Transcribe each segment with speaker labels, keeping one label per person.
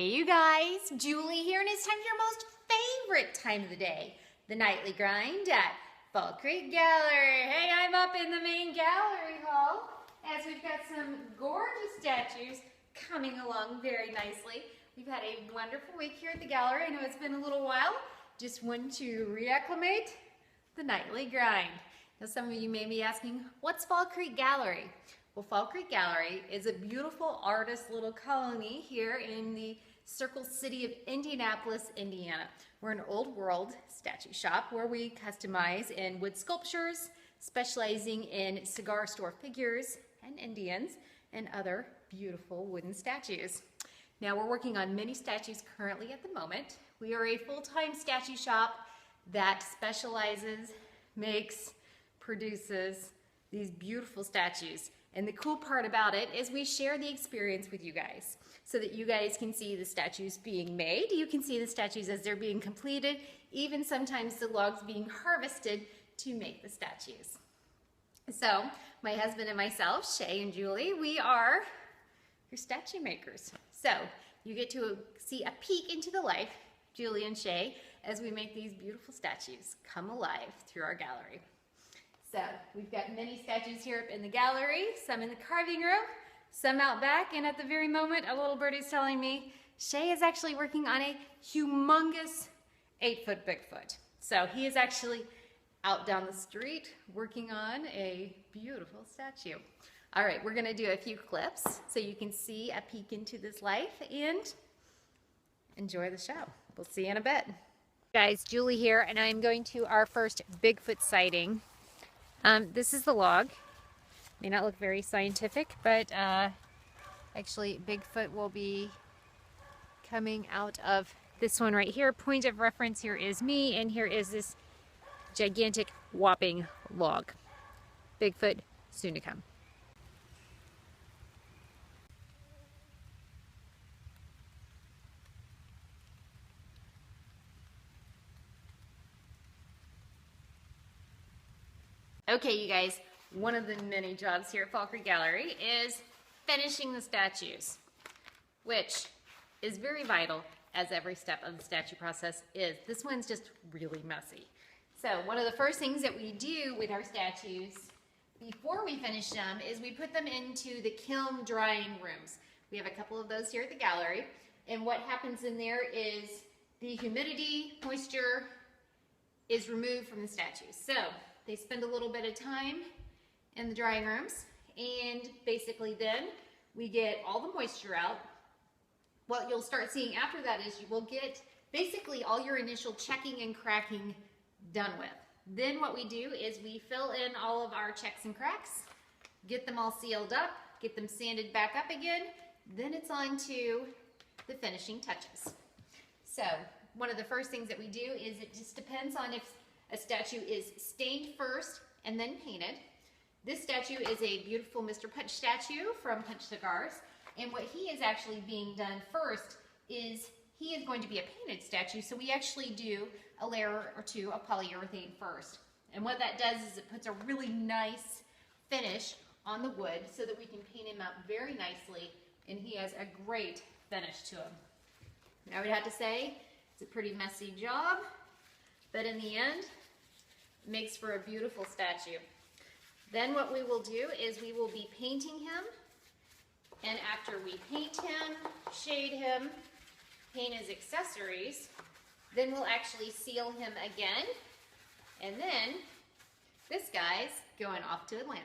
Speaker 1: Hey you guys, Julie here, and it's time for your most favorite time of the day, the nightly grind at FallCreekGallery. Hey, I'm up in the main gallery hall as we've got some gorgeous statues coming along very nicely. We've had a wonderful week here at the gallery. I know it's been a little while. Just wanted to reacclimate the nightly grind. Now some of you may be asking, what's FallCreekGallery? Well, FallCreekGallery is a beautiful artist little colony here in the Circle City of Indianapolis, Indiana. We're an old world statue shop where we customize in wood sculptures, specializing in cigar store figures and Indians and other beautiful wooden statues. Now we're working on many statues currently at the moment. We are a full-time statue shop that specializes, makes, produces these beautiful statues. And the cool part about it is we share the experience with you guys so that you guys can see the statues being made. You can see the statues as they're being completed, even sometimes the logs being harvested to make the statues. So my husband and myself, Shay and Julie, we are your statue makers. So you get to see a peek into the life, Julie and Shay, as we make these beautiful statues come alive through our gallery. So we've got many statues here up in the gallery, some in the carving room, some out back, and at the very moment a little birdie's telling me Shay is actually working on a humongous 8-foot Bigfoot. So he is actually out down the street working on a beautiful statue. All right, we're gonna do a few clips so you can see a peek into this life and enjoy the show. We'll see you in a bit. Guys, Julie here, and I'm going to our first Bigfoot sighting. This is the log. May not look very scientific, but actually Bigfoot will be coming out of this one right here. Point of reference here is me, and here is this gigantic whopping log. Bigfoot soon to come. Okay, you guys, one of the many jobs here at FallCreekGallery is finishing the statues, which is very vital as every step of the statue process is. This one's just really messy. So one of the first things that we do with our statues before we finish them is we put them into the kiln drying rooms. We have a couple of those here at the gallery, and what happens in there is the humidity, moisture is removed from the statues. So they spend a little bit of time in the drying rooms, and basically then we get all the moisture out. What you'll start seeing after that is you will get basically all your initial checking and cracking done with. Then what we do is we fill in all of our checks and cracks, get them all sealed up, get them sanded back up again, then it's on to the finishing touches. So one of the first things that we do is it just depends on if a statue is stained first and then painted. This statue is a beautiful Mr. Punch statue from Punch Cigars, and what he is actually being done first is he is going to be a painted statue, so we actually do a layer or two of polyurethane first. And what that does is it puts a really nice finish on the wood so that we can paint him up very nicely, and he has a great finish to him. I would have to say it's a pretty messy job, but in the end, it makes for a beautiful statue. Then what we will do is we will be painting him, and after we paint him, shade him, paint his accessories, then we'll actually seal him again, and then this guy's going off to Atlanta.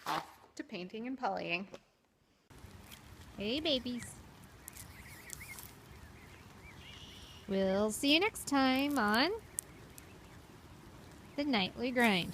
Speaker 1: Off to painting and polying. Hey babies. We'll see you next time on The Nightly Grind.